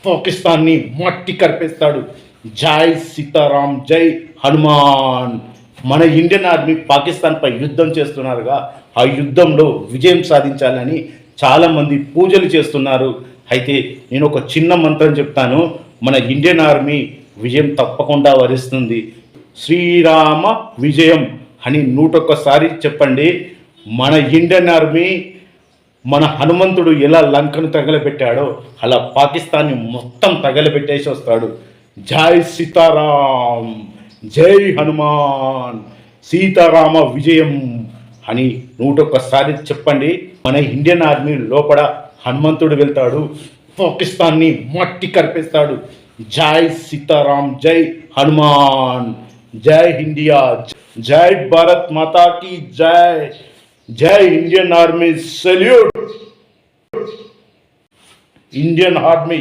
పాకిస్తాన్ని మట్టి కరిపేస్తాడు. జై సీతారాం, జై హనుమాన్. మన ఇండియన్ ఆర్మీ పాకిస్తాన్పై యుద్ధం చేస్తున్నారుగా, ఆ యుద్ధంలో విజయం సాధించాలని చాలామంది పూజలు చేస్తున్నారు. అయితే నేను ఒక చిన్న మంత్రం చెప్తాను, మన ఇండియన్ ఆర్మీ విజయం తప్పకుండా వరిస్తుంది. శ్రీరామ విజయం అని 101 చెప్పండి. మన ఇండియన్ ఆర్మీ మన హనుమంతుడు ఎలా లంకను తగలబెట్టాడో అలా పాకిస్తాన్ని మొత్తం తగలబెట్టేసి వస్తాడు. జై సీతారాం, జై హనుమాన్, సీతారామ విజయం అని 101 చెప్పండి. మన ఇండియన్ ఆర్మీ లోపల హనుమంతుడు వెళ్తాడు, పాకిస్తాన్ని మట్టి కరిపేస్తాడు. జై సీతారాం, జై హనుమాన్, జై ఇండియా, జై భారత్ మాతా की जय, जय Indian army, salute Indian army.